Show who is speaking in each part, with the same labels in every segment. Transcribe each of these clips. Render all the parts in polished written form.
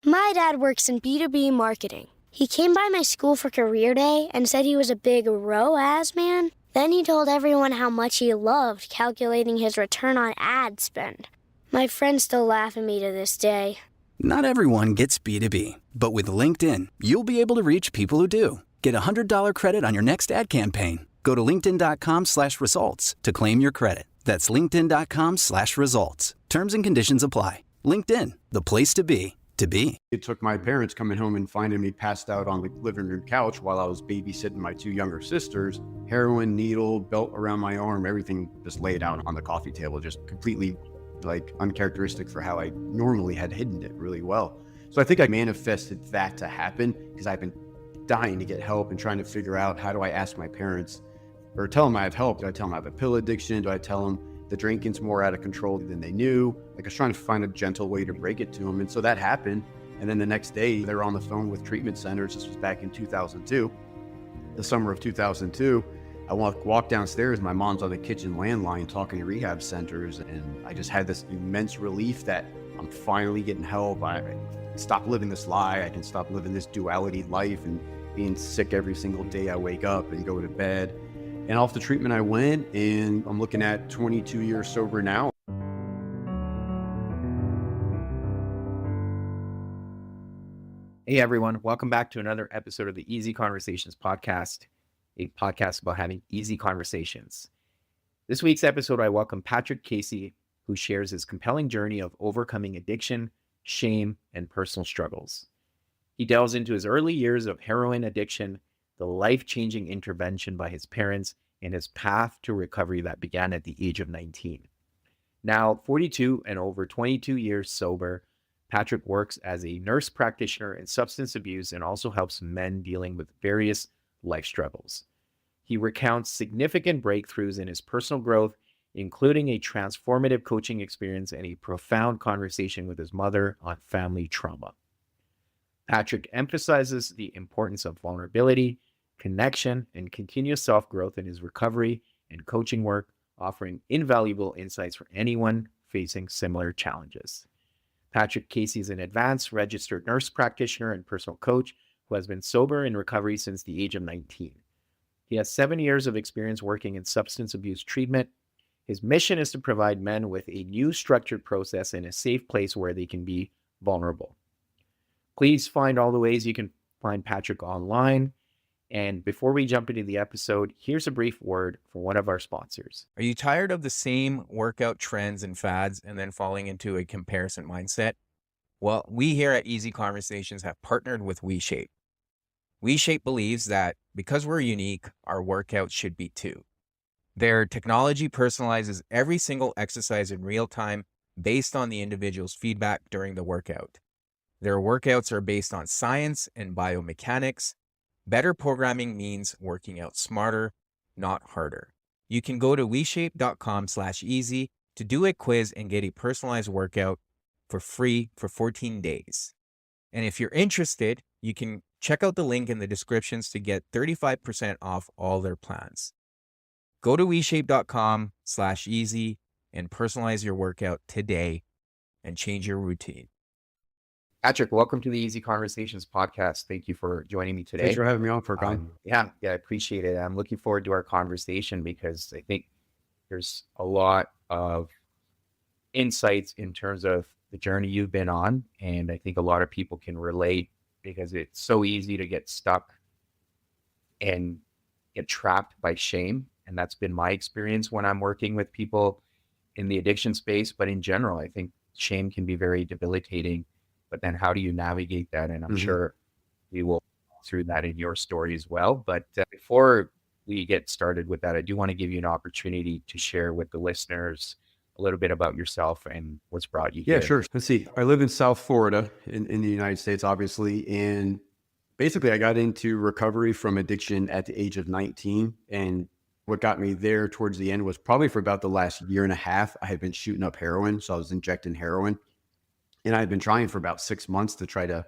Speaker 1: My dad works in B2B marketing. He came by my school for career day and said he was a big ROAS man. Then he told everyone how much he loved calculating his return on ad spend. My friends still laugh at me to this day.
Speaker 2: Not everyone gets B2B, but with LinkedIn, you'll be able to reach people who do. Get a $100 credit on your next ad campaign. Go to linkedin.com/results to claim your credit. That's linkedin.com/results. Terms and conditions apply. LinkedIn, the place to be, to be.
Speaker 3: It took my parents coming home and finding me passed out on the living room couch while I was babysitting my two younger sisters. Heroin, needle, belt around my arm, everything just laid out on the coffee table, just completely uncharacteristic for how I normally had hidden it really well. So I think I manifested that to happen because I've been dying to get help and trying to figure out, how do I ask my parents or tell them I have help? Do I tell them I have a pill addiction? Do I tell them the drinking's more out of control than they knew? I was trying to find a gentle way to break it to them. And so that happened. And then the next day they were on the phone with treatment centers. This was back in 2002, the summer of 2002. I walk downstairs, my mom's on the kitchen landline talking to rehab centers. And I just had this immense relief that I'm finally getting help. I stop living this lie. I can stop living this duality life and being sick every single day I wake up and go to bed. And off the treatment I went, and I'm looking at 22 years sober now.
Speaker 4: Hey everyone, welcome back to another episode of the Easy Conversations podcast, a podcast about having easy conversations. This week's episode, I welcome Patrick Casey, who shares his compelling journey of overcoming addiction, shame, and personal struggles. He delves into his early years of heroin addiction, the life-changing intervention by his parents, and his path to recovery that began at the age of 19. Now, 42 and over 22 years sober, Patrick works as a nurse practitioner in substance abuse and also helps men dealing with various life struggles. He recounts significant breakthroughs in his personal growth, including a transformative coaching experience and a profound conversation with his mother on family trauma. Patrick emphasizes the importance of vulnerability, connection, and continuous self-growth in his recovery and coaching work, offering invaluable insights for anyone facing similar challenges. Patrick Casey is an advanced registered nurse practitioner and personal coach who has been sober in recovery since the age of 19. He has 7 years of experience working in substance abuse treatment. His mission is to provide men with a new structured process and a safe place where they can be vulnerable. Please find all the ways you can find Patrick online. And before we jump into the episode, here's a brief word from one of our sponsors.
Speaker 5: Are you tired of the same workout trends and fads and then falling into a comparison mindset? Well, we here at Easy Conversations have partnered with WeShape. WeShape believes that because we're unique, our workouts should be too. Their technology personalizes every single exercise in real time based on the individual's feedback during the workout. Their workouts are based on science and biomechanics. Better programming means working out smarter, not harder. You can go to WeShape.com/easy to do a quiz and get a personalized workout for free for 14 days. And if you're interested, you can check out the link in the descriptions to get 35% off all their plans. Go to WeShape.com/easy and personalize your workout today and change your routine.
Speaker 4: Patrick, welcome to the Easy Conversations podcast. Thank you for joining me today.
Speaker 3: Thanks for having me on, Furkhan.
Speaker 4: Yeah, I appreciate it. I'm looking forward to our conversation because I think there's a lot of insights in terms of the journey you've been on. And I think a lot of people can relate because it's so easy to get stuck and get trapped by shame. And that's been my experience when I'm working with people in the addiction space. But in general, I think shame can be very debilitating. But then how do you navigate that? And I'm sure we will go through that in your story as well. But before we get started with that, I do want to give you an opportunity to share with the listeners a little bit about yourself and what's brought you here.
Speaker 3: Yeah, sure. Let's see. I live in South Florida in the United States, obviously. And basically, I got into recovery from addiction at the age of 19. And what got me there towards the end was probably for about the last year and a half, I had been shooting up heroin. So I was injecting heroin. And I had been trying for about 6 months to try to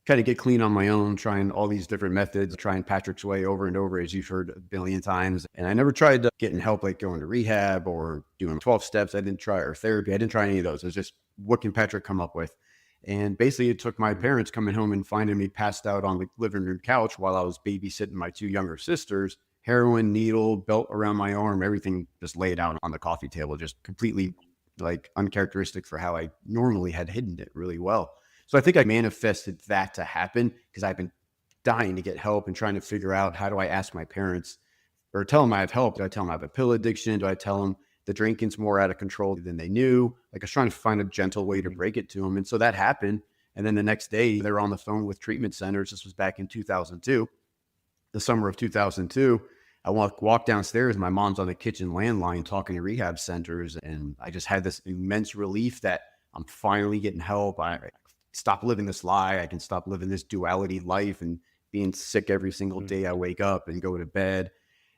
Speaker 3: kind of get clean on my own, trying all these different methods, trying Patrick's way over and over, as you've heard a billion times. And I never tried getting help, like going to rehab or doing 12 steps. I didn't try, or therapy. I didn't try any of those. It was just, what can Patrick come up with? And basically it took my parents coming home and finding me passed out on the living room couch while I was babysitting my two younger sisters. Heroin, needle, belt around my arm, everything just laid out on the coffee table, just completely like uncharacteristic for how I normally had hidden it really well. So I think I manifested that to happen because I've been dying to get help and trying to figure out how do I ask my parents or tell them I have help. Do I tell them I have a pill addiction? Do I tell them the drinking's more out of control than they knew? Like I was trying to find a gentle way to break it to them. And so that happened. And then the next day they're on the phone with treatment centers. This was back in 2002, the summer of 2002. I walk downstairs. My mom's on the kitchen landline talking to rehab centers. And I just had this immense relief that I'm finally getting help. I stop living this lie. I can stop living this duality life and being sick every single day I wake up and go to bed.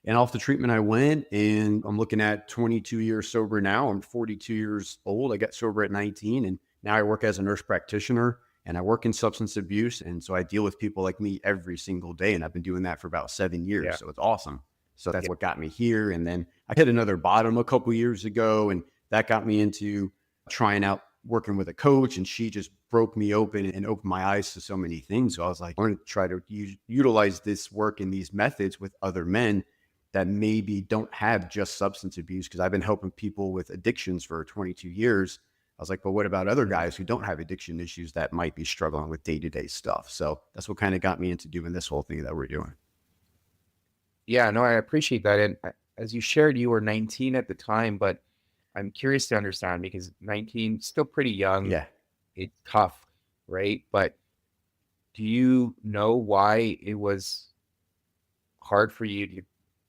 Speaker 3: And off the treatment I went, and I'm looking at 22 years sober now. I'm 42 years old. I got sober at 19, and now I work as a nurse practitioner, and I work in substance abuse. And so I deal with people like me every single day, and I've been doing that for about 7 years.
Speaker 4: Yeah.
Speaker 3: So it's awesome. So that's what got me here. And then I hit another bottom a couple years ago, and that got me into trying out working with a coach, and she just broke me open and opened my eyes to so many things. So I was like, I want to try to utilize this work and these methods with other men that maybe don't have just substance abuse, because I've been helping people with addictions for 22 years. I was like, but what about other guys who don't have addiction issues that might be struggling with day-to-day stuff? So that's what kind of got me into doing this whole thing that we're doing.
Speaker 4: Yeah, no, I appreciate that. And as you shared, you were 19 at the time, but I'm curious to understand because 19, still pretty young.
Speaker 3: Yeah.
Speaker 4: It's tough, right? But do you know why it was hard for you to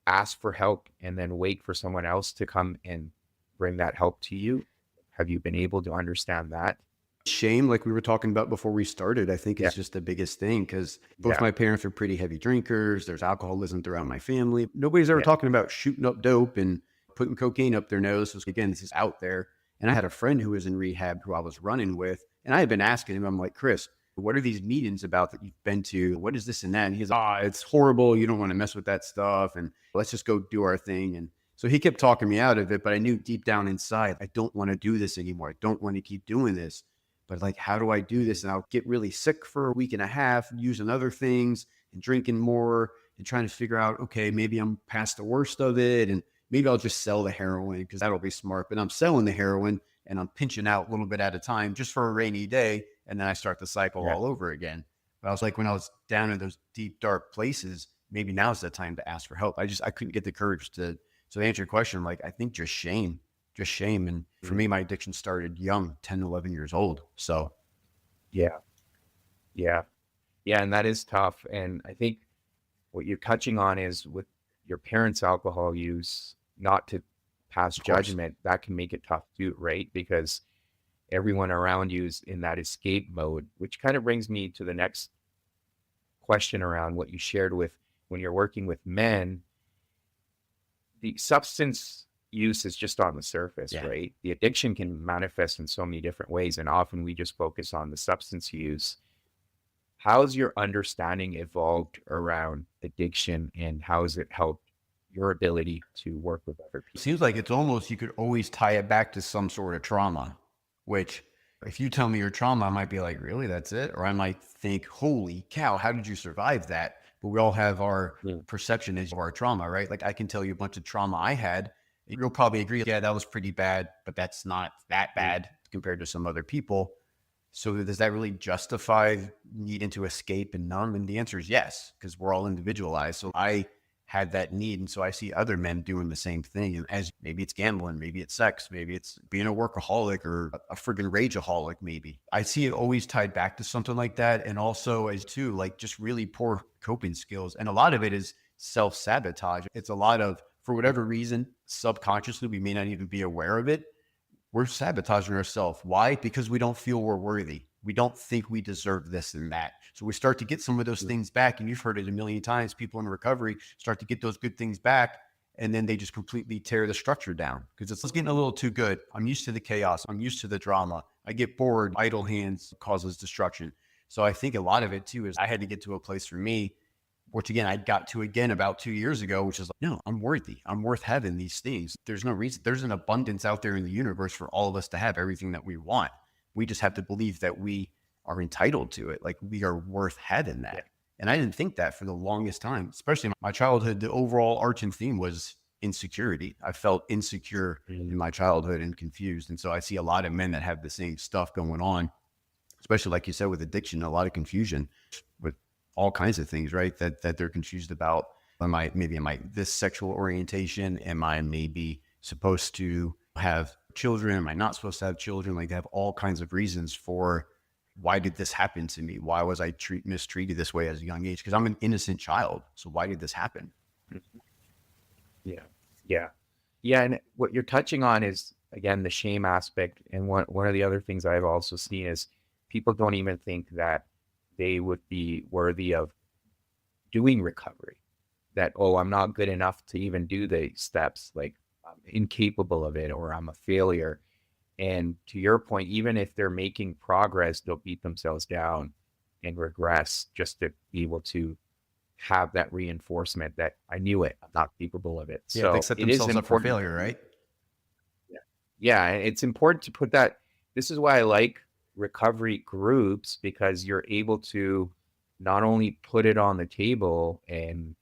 Speaker 4: ask for help and then wait for someone else to come and bring that help to you? Have you been able to understand that?
Speaker 3: Shame, like we were talking about before we started, I think is just the biggest thing, because both my parents are pretty heavy drinkers. There's alcoholism throughout my family. Nobody's ever talking about shooting up dope and putting cocaine up their nose. So again, this is out there. And I had a friend who was in rehab who I was running with, and I had been asking him, I'm like, Chris, what are these meetings about that you've been to? What is this and that? And he's like, it's horrible. You don't want to mess with that stuff. And let's just go do our thing. And so he kept talking me out of it, but I knew deep down inside, I don't want to do this anymore. I don't want to keep doing this. But like, how do I do this? And I'll get really sick for a week and a half, using other things and drinking more and trying to figure out, okay, maybe I'm past the worst of it. And maybe I'll just sell the heroin because that'll be smart. But I'm selling the heroin and I'm pinching out a little bit at a time just for a rainy day. And then I start the cycle all over again. But I was like, when I was down in those deep, dark places, maybe now's the time to ask for help. I couldn't get the courage to. So to answer your question, like, I think just shame. And for me, my addiction started young, 10, 11 years old. So.
Speaker 4: Yeah. And that is tough. And I think what you're touching on is with your parents' alcohol use, not to pass judgment, that can make it tough too, right? Because everyone around you is in that escape mode, which kind of brings me to the next question around what you shared with when you're working with men. The substance use is just on the surface, right? The addiction can manifest in so many different ways, and often we just focus on the substance use. How's your understanding evolved around addiction, and how has it helped your ability to work with other people?
Speaker 3: Seems like it's almost, you could always tie it back to some sort of trauma, which if you tell me your trauma, I might be like, really, that's it? Or I might think, holy cow, how did you survive that? But we all have our perception of our trauma, right? Like I can tell you a bunch of trauma I had. You'll probably agree, yeah, that was pretty bad, but that's not that bad compared to some other people. So does that really justify needing to escape and numb? And the answer is yes, because we're all individualized. So I had that need. And so I see other men doing the same thing. And as maybe it's gambling, maybe it's sex, maybe it's being a workaholic or a friggin' rageaholic, maybe. I see it always tied back to something like that. And also as too, like just really poor coping skills. And a lot of it is self-sabotage. It's a lot of, for whatever reason, subconsciously, we may not even be aware of it. We're sabotaging ourselves. Why? Because we don't feel we're worthy. We don't think we deserve this and that. So we start to get some of those things back. And you've heard it a million times. People in recovery start to get those good things back. And then they just completely tear the structure down because it's getting a little too good. I'm used to the chaos. I'm used to the drama. I get bored. Idle hands causes destruction. So I think a lot of it too is I had to get to a place for me, which again, I got to again about 2 years ago, which is like, no, I'm worthy. I'm worth having these things. There's no reason. There's an abundance out there in the universe for all of us to have everything that we want. We just have to believe that we are entitled to it. Like we are worth having that.
Speaker 4: Yeah.
Speaker 3: And I didn't think that for the longest time, especially in my childhood. The overall arching theme was insecurity. I felt insecure in my childhood and confused. And so I see a lot of men that have the same stuff going on, especially like you said, with addiction, a lot of confusion with all kinds of things, right? That they're confused about. Am I this sexual orientation? Am I maybe supposed to have children? Am I not supposed to have children? Like they have all kinds of reasons for why did this happen to me? Why was I mistreated this way as a young age? Because I'm an innocent child. So why did this happen?
Speaker 4: Yeah. Yeah. Yeah. And what you're touching on is, again, the shame aspect. And one of the other things I've also seen is people don't even think that they would be worthy of doing recovery. That, oh, I'm not good enough to even do the steps, like I'm incapable of it, or I'm a failure. And to your point, even if they're making progress, they'll beat themselves down and regress just to be able to have that reinforcement that I knew it, I'm not capable of it.
Speaker 3: Yeah,
Speaker 4: So
Speaker 3: they set
Speaker 4: it is
Speaker 3: themselves up for
Speaker 4: important.
Speaker 3: failure, right?
Speaker 4: Yeah, and it's important to put that. This is why I like recovery groups, because you're able to not only put it on the table and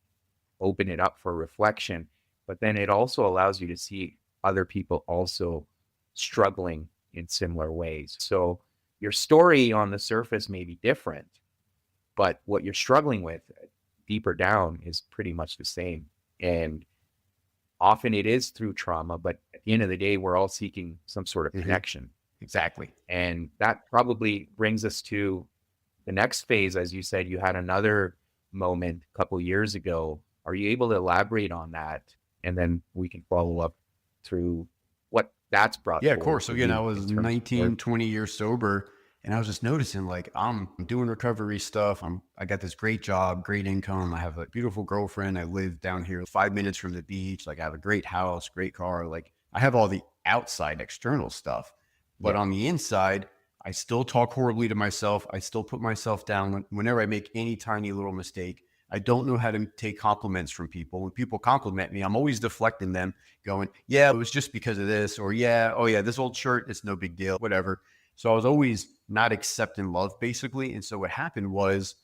Speaker 4: open it up for reflection, but then it also allows you to see other people also struggling in similar ways. So your story on the surface may be different, but what you're struggling with deeper down is pretty much the same. And often it is through trauma, but at the end of the day, we're all seeking some sort of connection.
Speaker 3: Exactly.
Speaker 4: And that probably brings us to the next phase. As you said, you had another moment a couple years ago. Are you able to elaborate on that? And then we can follow up through what that's brought
Speaker 3: Yeah, of
Speaker 4: forward
Speaker 3: course.
Speaker 4: for
Speaker 3: So again,
Speaker 4: you
Speaker 3: I
Speaker 4: in
Speaker 3: was
Speaker 4: terms of
Speaker 3: 19, 20 years sober, and I was just noticing like I'm doing recovery stuff. I got this great job, great income. I have a beautiful girlfriend. I live down here 5 minutes from the beach. Like I have a great house, great car. Like I have all the outside external stuff, but
Speaker 4: Yeah.
Speaker 3: on the inside, I still talk horribly to myself. I still put myself down whenever I make any tiny little mistake. I don't know how to take compliments from people. When people compliment me, I'm always deflecting them, going, yeah, it was just because of this, or yeah, oh yeah, this old shirt, it's no big deal, whatever. So I was always not accepting love, basically. And so what happened was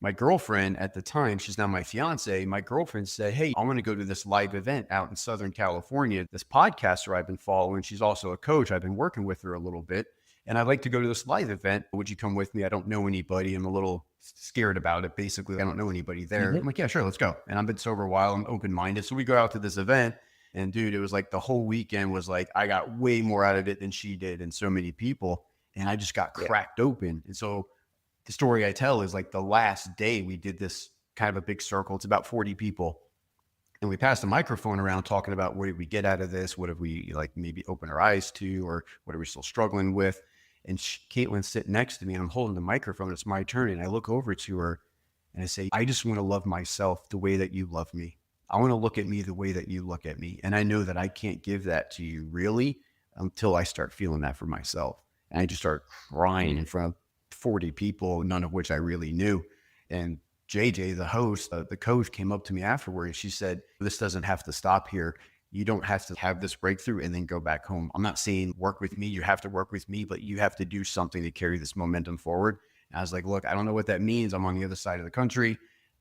Speaker 3: my girlfriend at the time, she's now my fiance, my girlfriend said, hey, I want to go to this live event out in Southern California. This podcaster I've been following, she's also a coach. I've been working with her a little bit. And I'd like to go to this live event. Would you come with me? I don't know anybody. I'm a little scared about it. Basically, I don't know anybody there. I'm like, yeah, sure, let's go. And I've been sober a while. I'm open-minded. So we go out to this event. And dude, it was like the whole weekend was like, I got way more out of it than she did and so many people. And I just got cracked open. And so the story I tell is like the last day we did this kind of a big circle. It's about 40 people. And we passed the microphone around talking about what did we get out of this? What have we like maybe open our eyes to, or what are we still struggling with? And Caitlin's sitting next to me and I'm holding the microphone. It's my turn. And I look over to her and I say, I just want to love myself the way that you love me. I want to look at me the way that you look at me. And I know that I can't give that to you really until I start feeling that for myself. And I just start crying in front of 40 people, none of which I really knew. And JJ, the host, the coach, came up to me afterwards. She said, this doesn't have to stop here. You don't have to have this breakthrough and then go back home. I'm not saying work with me. You have to work with me, but you have to do something to carry this momentum forward. And I was like, look, I don't know what that means. I'm on the other side of the country.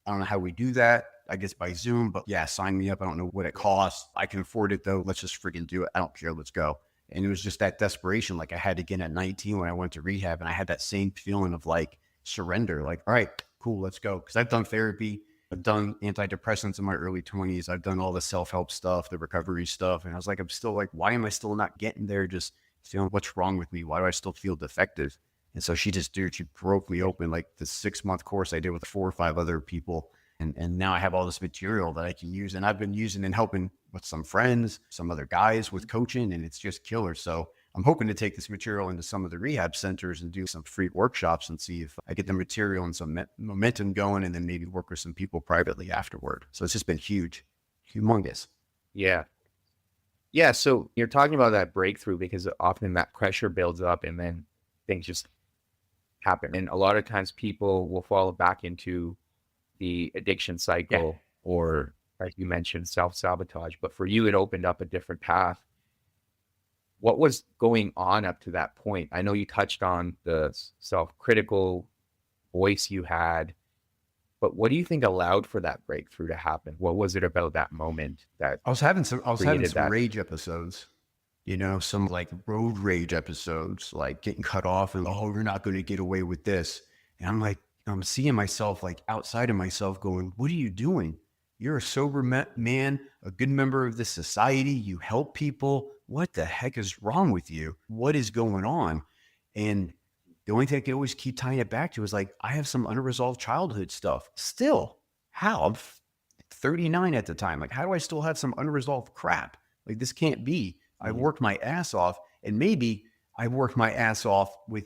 Speaker 3: I don't know how we do that. I guess by Zoom, but yeah, sign me up. I don't know what it costs. I can afford it though. Let's just freaking do it. I don't care. Let's go. And it was just that desperation. Like I had again at 19 when I went to rehab, and I had that same feeling of like surrender. Like, all right, cool, let's go. Cause I've done therapy. I've done antidepressants in my early 20s. I've done all the self-help stuff, the recovery stuff. And I was like, I'm still like, why am I still not getting there? Just feeling what's wrong with me? Why do I still feel defective? And so she broke me open, like the 6-month course I did with 4 or 5 other people. And now I have all this material that I can use. And I've been using and helping with some friends, some other guys with coaching, and it's just killer. So I'm hoping to take this material into some of the rehab centers and do some free workshops and see if I get the material and some momentum going, and then maybe work with some people privately afterward. So it's just been huge, humongous.
Speaker 4: Yeah. Yeah. So you're talking about that breakthrough because often that pressure builds up and then things just happen. And a lot of times people will fall back into the addiction cycle or, like you mentioned, self-sabotage. But for you, it opened up a different path. What was going on up to that point? I know you touched on the self-critical voice you had, but what do you think allowed for that breakthrough to happen? What was it about that moment that
Speaker 3: I was having
Speaker 4: created
Speaker 3: some
Speaker 4: that?
Speaker 3: rage episodes, some like road rage episodes, like getting cut off and, oh, you're not going to get away with this. And I'm like, I'm seeing myself like outside of myself going, what are you doing? You're a sober man, a good member of this society. You help people. What the heck is wrong with you? What is going on? And the only thing I could always keep tying it back to is like, I have some unresolved childhood stuff still. How? I'm 39 at the time. Like, how do I still have some unresolved crap? Like, this can't be. I worked my ass off, and maybe I worked my ass off with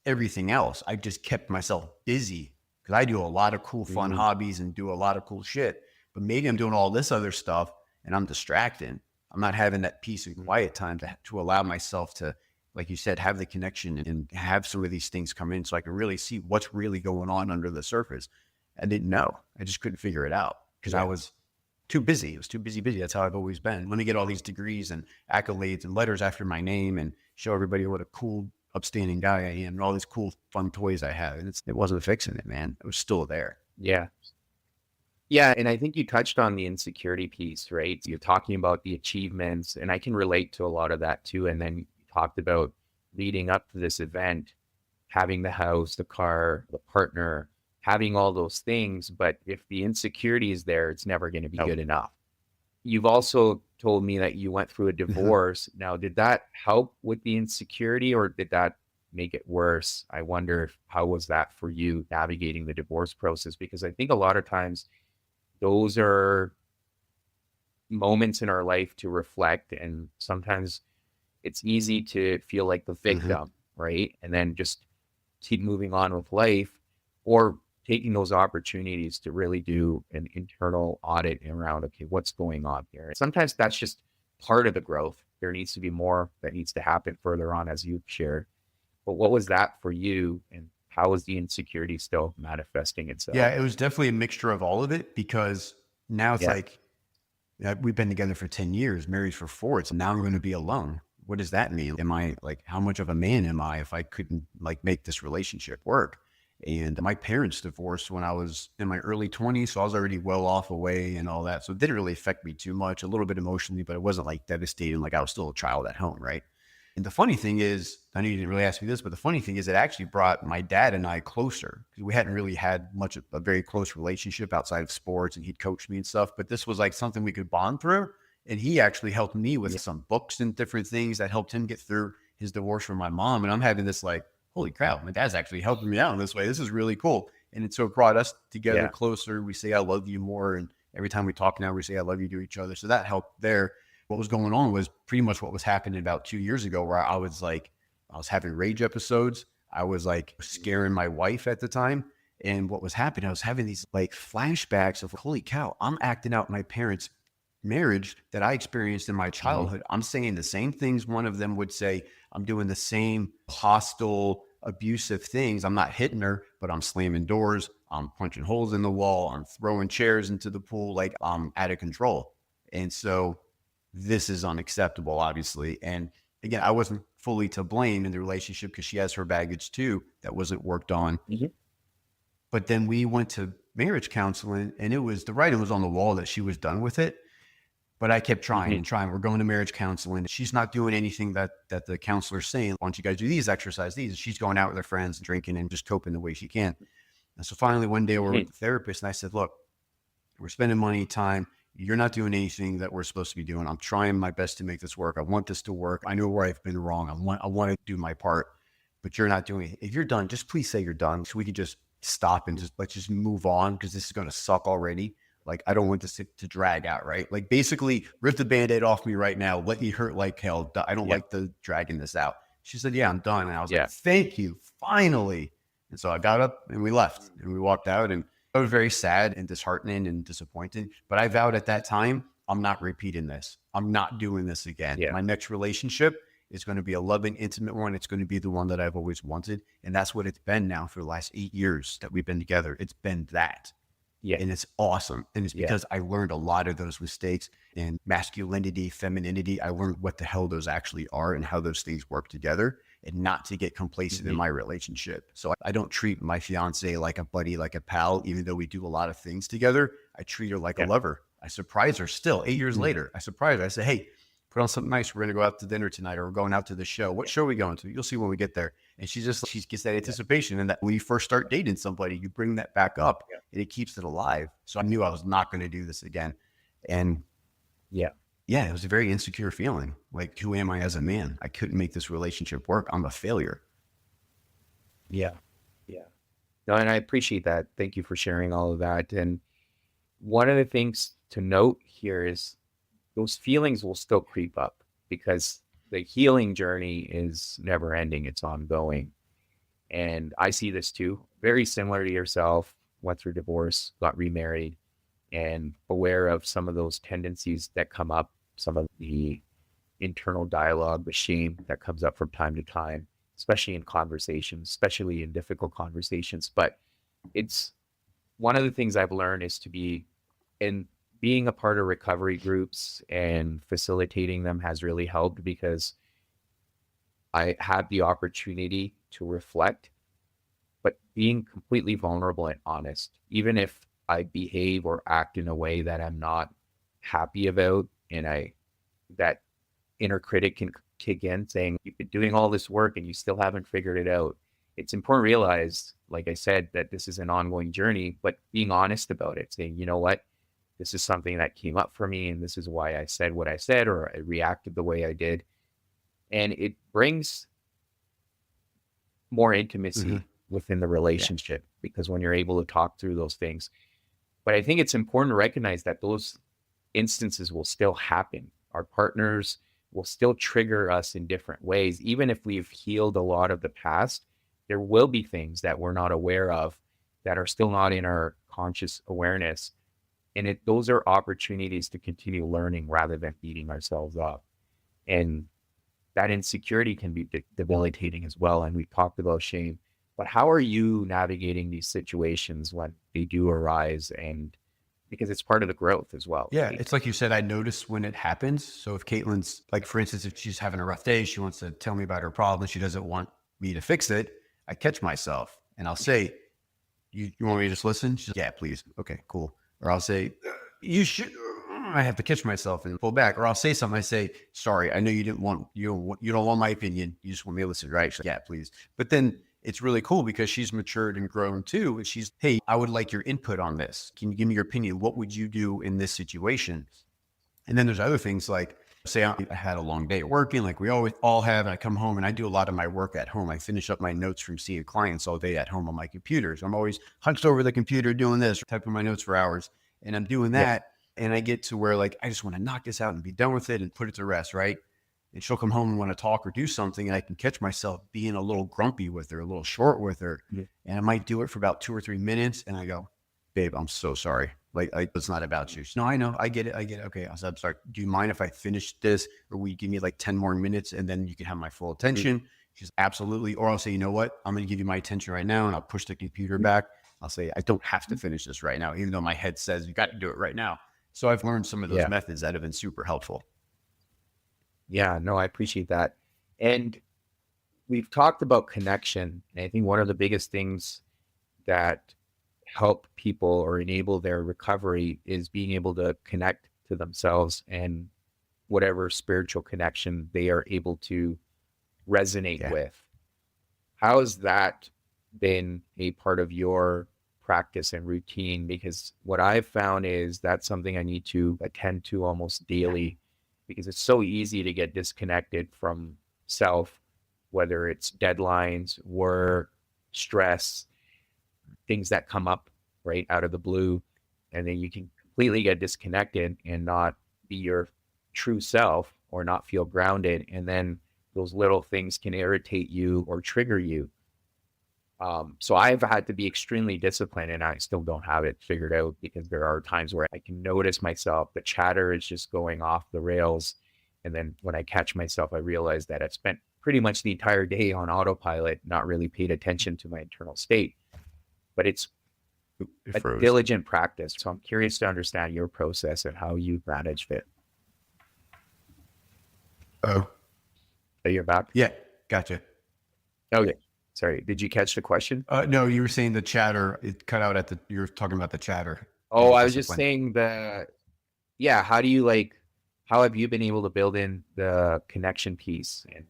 Speaker 3: everything else. I just kept myself busy because I do a lot of cool, fun hobbies and do a lot of cool shit. But maybe I'm doing all this other stuff and I'm distracted. I'm not having that peace and quiet time to allow myself to, like you said, have the connection and have some of these things come in so I can really see what's really going on under the surface. I didn't know. I just couldn't figure it out because I was too busy. It was too busy. That's how I've always been. Let me get all these degrees and accolades and letters after my name and show everybody what a cool, upstanding guy I am and all these cool, fun toys I have. And it wasn't fixing it, man. It was still there.
Speaker 4: Yeah. Yeah. And I think you touched on the insecurity piece, right? You're talking about the achievements, and I can relate to a lot of that too. And then you talked about leading up to this event, having the house, the car, the partner, having all those things. But if the insecurity is there, it's never going to be good enough. You've also told me that you went through a divorce. Now, did that help with the insecurity or did that make it worse? I wonder how was that for you navigating the divorce process? Because I think a lot of times those are moments in our life to reflect. And sometimes it's easy to feel like the victim, right? And then just keep moving on with life, or taking those opportunities to really do an internal audit around, okay, what's going on here? Sometimes that's just part of the growth. There needs to be more that needs to happen further on, as you've shared. But what was that for you, and how is the insecurity still manifesting itself?
Speaker 3: Yeah, it was definitely a mixture of all of it because now it's like, we've been together for 10 years, married for 4. So now I'm going to be alone. What does that mean? Am I like, how much of a man am I if I couldn't like make this relationship work? And my parents divorced when I was in my early 20s. So I was already well off away and all that. So it didn't really affect me too much, a little bit emotionally, but it wasn't like devastating. Like I was still a child at home. Right. And the funny thing is, I know you didn't really ask me this, but the funny thing is it actually brought my dad and I closer because we hadn't really had much of a very close relationship outside of sports, and he'd coach me and stuff. But this was like something we could bond through. And he actually helped me with some books and different things that helped him get through his divorce from my mom. And I'm having this like, holy crap, my dad's actually helping me out in this way. This is really cool. And so it brought us together closer. We say, I love you more. And every time we talk now, we say, I love you to each other. So that helped there. What was going on was pretty much what was happening about 2 years ago, where I was having rage episodes. I was like scaring my wife at the time. And what was happening, I was having these like flashbacks of, holy cow, I'm acting out my parents' marriage that I experienced in my childhood. I'm saying the same things one of them would say. I'm doing the same hostile, abusive things. I'm not hitting her, but I'm slamming doors. I'm punching holes in the wall. I'm throwing chairs into the pool. Like I'm out of control. And so this is unacceptable, obviously. And again, I wasn't fully to blame in the relationship because she has her baggage too that wasn't worked on. But then we went to marriage counseling, and it was, the writing was on the wall that she was done with it. But I kept trying and trying. We're going to marriage counseling. She's not doing anything that the counselor's saying. Why don't you guys do these, exercise these? She's going out with her friends and drinking and just coping the way she can. And so finally one day we're with the therapist, and I said, look, we're spending money, time. You're not doing anything that we're supposed to be doing. I'm trying my best to make this work. I want this to work. I know where I've been wrong. I want to do my part, but you're not doing it. If you're done, just please say you're done so we can just stop and let's just move on, because this is going to suck already. Like, I don't want this to drag out, right? Like, basically, rip the Band-Aid off me right now. Let me hurt like hell. I don't like the dragging this out. She said, yeah, I'm done. And I was like, thank you, finally. And so I got up and we left and we walked out, and I was very sad and disheartening and disappointed. But I vowed at that time, I'm not repeating this. I'm not doing this again. My next relationship is going to be a loving, intimate one. It's going to be the one that I've always wanted. And that's what it's been now for the last 8 years that we've been together. It's been that.
Speaker 4: Yeah.
Speaker 3: And it's awesome. And it's
Speaker 4: Yeah.
Speaker 3: because I learned a lot of those mistakes in masculinity, femininity. I learned what the hell those actually are and how those things work together, and not to get complacent in my relationship. So I don't treat my fiance like a buddy, like a pal, even though we do a lot of things together. I treat her like a
Speaker 4: Yeah.
Speaker 3: lover. I surprise her still 8 years
Speaker 4: Mhm.
Speaker 3: later. I surprise her. I say, hey, put on something nice. We're going to go out to dinner tonight, or we're going out to the show. What show are we going to? You'll see when we get there. And she gets that anticipation. And that when you first start dating somebody, you bring that back up and it keeps it alive. So I knew I was not going to do this again. And
Speaker 4: Yeah.
Speaker 3: it was a very insecure feeling. Like, who am I as a man? I couldn't make this relationship work. I'm a failure.
Speaker 4: Yeah. Yeah. No, and I appreciate that. Thank you for sharing all of that. And one of the things to note here is those feelings will still creep up because the healing journey is never ending. It's ongoing. And I see this too, very similar to yourself, went through divorce, got remarried, and aware of some of those tendencies that come up, some of the internal dialogue, the shame that comes up from time to time, especially in conversations, especially in difficult conversations. But it's one of the things I've learned is to be in being a part of recovery groups and facilitating them has really helped because I had the opportunity to reflect, but being completely vulnerable and honest, even if I behave or act in a way that I'm not happy about, and that inner critic can kick in saying, you've been doing all this work and you still haven't figured it out. It's important to realize, like I said, that this is an ongoing journey, but being honest about it, saying, you know what, this is something that came up for me and this is why I said what I said or I reacted the way I did. And it brings more intimacy within the relationship because when you're able to talk through those things. But I think it's important to recognize that those instances will still happen. Our partners will still trigger us in different ways. Even if we've healed a lot of the past, there will be things that we're not aware of that are still not in our conscious awareness. And those are opportunities to continue learning rather than beating ourselves up. And that insecurity can be debilitating as well. And we've talked about shame. But how are you navigating these situations when they do arise? And because it's part of the growth as well.
Speaker 3: Yeah, it's like you said, I notice when it happens. So if Caitlin's, like, for instance, if she's having a rough day, she wants to tell me about her problem, she doesn't want me to fix it, I catch myself and I'll say, you want me to just listen? She's like, yeah, please. Okay, cool. Or I'll say, you should. I have to catch myself and pull back. Or I'll say something. I say, sorry, I know you don't want my opinion. You just want me to listen, right? She's like, yeah, please. But then it's really cool because she's matured and grown too. And she's, hey, I would like your input on this. Can you give me your opinion? What would you do in this situation? And then there's other things like, say I had a long day at working, like we always all have, and I come home and I do a lot of my work at home. I finish up my notes from seeing clients all day at home on my computer. So I'm always hunched over the computer doing this, typing my notes for hours. And I'm doing that. And I get to where, like, I just want to knock this out and be done with it and put it to rest, right? And she'll come home and want to talk or do something, and I can catch myself being a little grumpy with her, a little short with her. And I might do it for about 2 or 3 minutes. And I go, babe, I'm so sorry. Like, it's not about you. No, I know. I get it. Okay. I said, I'm sorry. Do you mind if I finish this, or will you give me like 10 more minutes and then you can have my full attention? She's absolutely. Or I'll say, you know what? I'm going to give you my attention right now. And I'll push the computer back. I'll say, I don't have to finish this right now, even though my head says you got to do it right now. So I've learned some of those methods that have been super helpful.
Speaker 4: Yeah, no, I appreciate that. And we've talked about connection. And I think one of the biggest things that help people or enable their recovery is being able to connect to themselves and whatever spiritual connection they are able to resonate with. How has that been a part of your practice and routine? Because what I've found is that's something I need to attend to almost daily, because it's so easy to get disconnected from self, whether it's deadlines, work, stress, things that come up right out of the blue. And then you can completely get disconnected and not be your true self or not feel grounded. And then those little things can irritate you or trigger you. So I've had to be extremely disciplined, and I still don't have it figured out, because there are times where I can notice myself, the chatter is just going off the rails. And then when I catch myself, I realize that I've spent pretty much the entire day on autopilot, not really paid attention to my internal state. But it's
Speaker 3: It
Speaker 4: a
Speaker 3: froze.
Speaker 4: diligent practice. So I'm curious to understand your process and how you managed it.
Speaker 3: Oh,
Speaker 4: So you're back?
Speaker 3: yeah. Gotcha.
Speaker 4: Okay. Sorry. Did you catch the question?
Speaker 3: No, you were saying the chatter, it cut out you were talking about the chatter and
Speaker 4: Oh,
Speaker 3: the
Speaker 4: I was just
Speaker 3: discipline.
Speaker 4: saying how have you been able to build in the connection piece and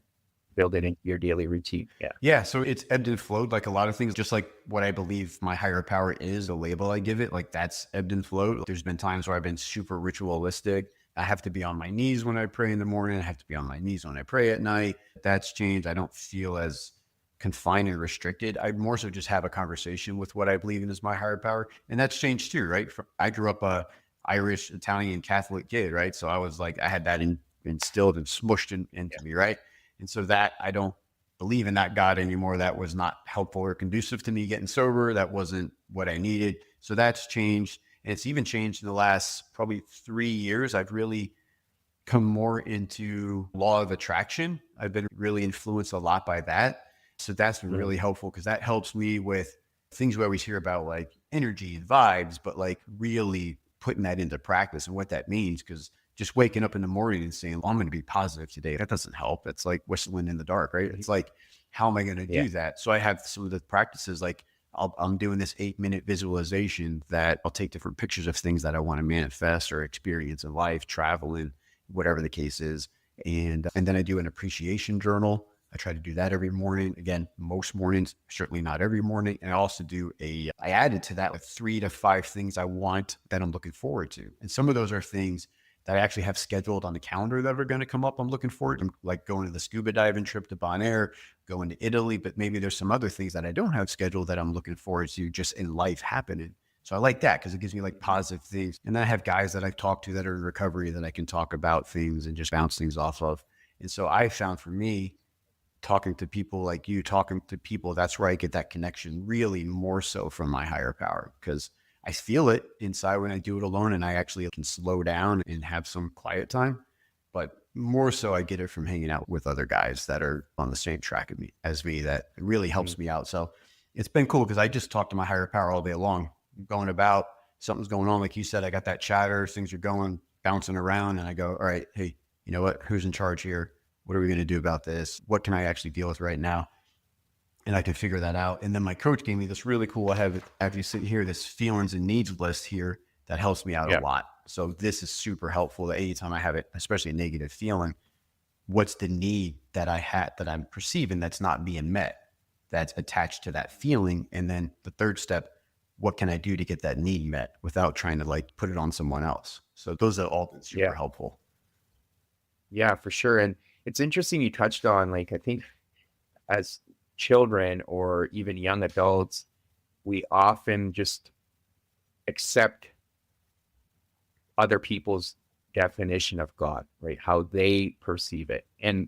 Speaker 4: build it into your daily routine? Yeah.
Speaker 3: Yeah, so it's ebbed and flowed like a lot of things, just like what I believe my higher power is, the label I give it, like that's ebbed and flowed. There's been times where I've been super ritualistic. I have to be on my knees when I pray in the morning. I have to be on my knees when I pray at night. That's changed. I don't feel as confined and restricted. I more so just have a conversation with what I believe in as my higher power. And that's changed too, right? I grew up a Irish, Italian, Catholic kid, right? So I was like, I had that instilled and smushed into me, right? And so that I don't believe in that God anymore. That was not helpful or conducive to me getting sober. That wasn't what I needed. So that's changed. And it's even changed in the last probably 3 years. I've really come more into law of attraction. I've been really influenced a lot by that. So that's been really helpful because that helps me with things we always hear about, like energy and vibes, but like really putting that into practice and what that means. Because just waking up in the morning and saying, well, I'm going to be positive today, that doesn't help. It's like whistling in the dark, right? It's like, how am I going to do that? So I have some of the practices, like I'm doing this 8-minute visualization that I'll take different pictures of things that I want to manifest or experience in life, traveling, whatever the case is. And then I do an appreciation journal. I try to do that every morning. Again, most mornings, certainly not every morning. And I also do I added to that like 3 to 5 things I want that I'm looking forward to. And some of those are things that I actually have scheduled on the calendar that are going to come up. I'm looking forward to, like going to the scuba diving trip to Bonaire, going to Italy, but maybe there's some other things that I don't have scheduled that I'm looking forward to just in life happening. So I like that because it gives me like positive things. And then I have guys that I've talked to that are in recovery that I can talk about things and just bounce things off of. And so I found for me, talking to people like you, talking to people, that's where I get that connection really more so from my higher power, because I feel it inside when I do it alone and I actually can slow down and have some quiet time. But more so I get it from hanging out with other guys that are on the same track as me that really helps me out. So it's been cool because I just talk to my higher power all day long, going about something's going on. Like you said, I got that chatter, things are going, bouncing around, and I go, all right, hey, you know what? Who's in charge here? What are we going to do about this? What can I actually deal with right now? And I can figure that out. And then my coach gave me this really cool, I have you sit here, this feelings and needs list here that helps me out a lot. So this is super helpful that anytime I have it, especially a negative feeling, what's the need that I had that I'm perceiving that's not being met, that's attached to that feeling? And then the third step, what can I do to get that need met without trying to like put it on someone else? So those are all super helpful.
Speaker 4: Yeah, for sure. And it's interesting you touched on, like, I think as children or even young adults, we often just accept other people's definition of God, right? How they perceive it. And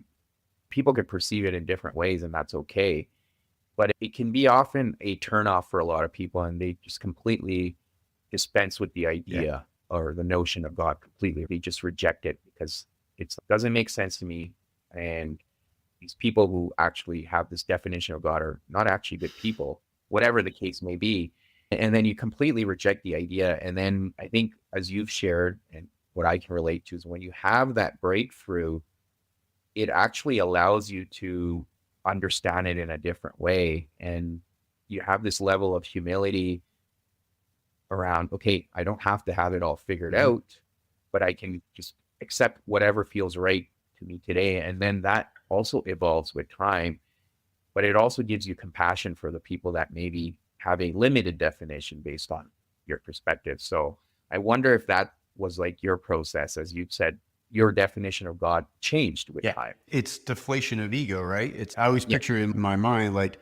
Speaker 4: people can perceive it in different ways, and that's okay. But it can be often a turnoff for a lot of people, and they just completely dispense with the idea or the notion of God completely. They just reject it because it doesn't make sense to me. And these people who actually have this definition of God are not actually good people, whatever the case may be. And then you completely reject the idea. And then I think, as you've shared, and what I can relate to, is when you have that breakthrough, it actually allows you to understand it in a different way. And you have this level of humility around, okay, I don't have to have it all figured out, but I can just accept whatever feels right to me today. And then that also evolves with time, but it also gives you compassion for the people that maybe have a limited definition based on your perspective. So I wonder if that was like your process, as you said, your definition of God changed with time.
Speaker 3: It's deflation of ego, right? I always picture in my mind like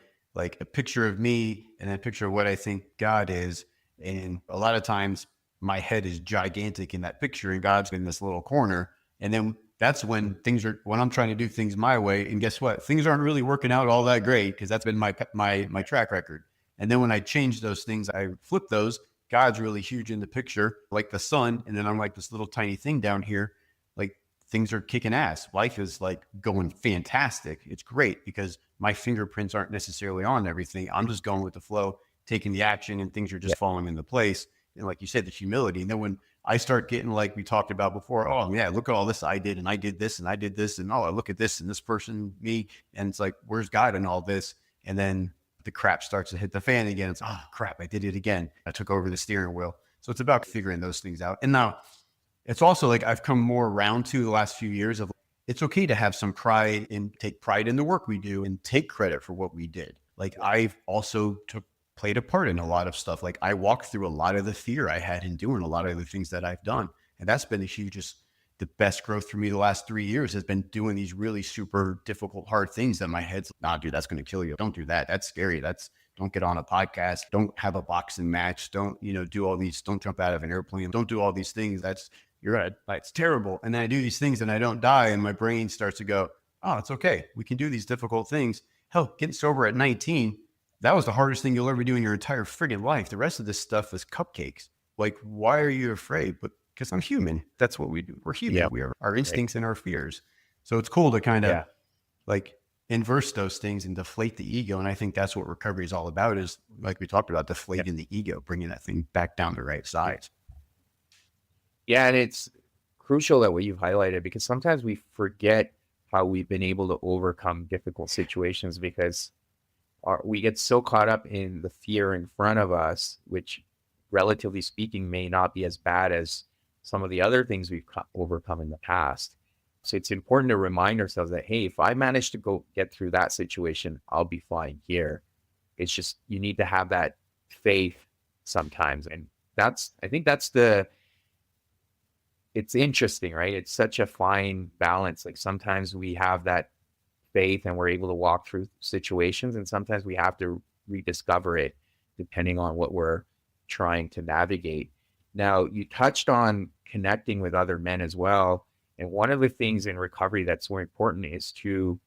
Speaker 3: a picture of me and a picture of what I think God is. And a lot of times my head is gigantic in that picture and God's in this little corner. And then that's when when I'm trying to do things my way. And guess what? Things aren't really working out all that great because that's been my track record. And then when I change those things, I flip those, God's really huge in the picture, like the sun. And then I'm like this little tiny thing down here. Like things are kicking ass. Life is like going fantastic. It's great because my fingerprints aren't necessarily on everything. I'm just going with the flow. taking the action and things are just falling into place. And like you said, the humility. And then when I start getting, like we talked about before, oh yeah, look at all this I did, and I did this, and I did this, and oh, look at this, and this person, me. And it's like, where's God in all this? And then the crap starts to hit the fan again. It's, oh crap, I did it again. I took over the steering wheel. So it's about figuring those things out. And now it's also like I've come more around to the last few years of it's okay to have some pride and take pride in the work we do and take credit for what we did. Like I've also played a part in a lot of stuff. Like I walked through a lot of the fear I had in doing a lot of the things that I've done. And that's been the best growth for me the last 3 years has been doing these really super difficult, hard things that my head's, nah, dude, that's going to kill you. Don't do that. That's scary. Don't get on a podcast. Don't have a boxing match. Don't, do all these, don't jump out of an airplane. Don't do all these things. You're right. It's terrible. And then I do these things and I don't die. And my brain starts to go, oh, it's okay. We can do these difficult things. Hell, getting sober at 19, that was the hardest thing you'll ever do in your entire friggin' life. The rest of this stuff is cupcakes. Like, why are you afraid? But because I'm human. That's what we do. We're human. Yeah. We are our instincts and our fears. So it's cool to kind of like inverse those things and deflate the ego. And I think that's what recovery is all about, is like we talked about, deflating the ego, bringing that thing back down the right size.
Speaker 4: Yeah. And it's crucial that what you've highlighted, because sometimes we forget how we've been able to overcome difficult situations because we get so caught up in the fear in front of us, which relatively speaking may not be as bad as some of the other things we've overcome in the past. So it's important to remind ourselves that, hey, if I manage to go get through that situation, I'll be fine here. It's just, you need to have that faith sometimes. And I think it's interesting, right? It's such a fine balance. Like sometimes we have that faith and we're able to walk through situations, and sometimes we have to rediscover it depending on what we're trying to navigate. Now, you touched on connecting with other men as well. And one of the things in recovery that's more important is to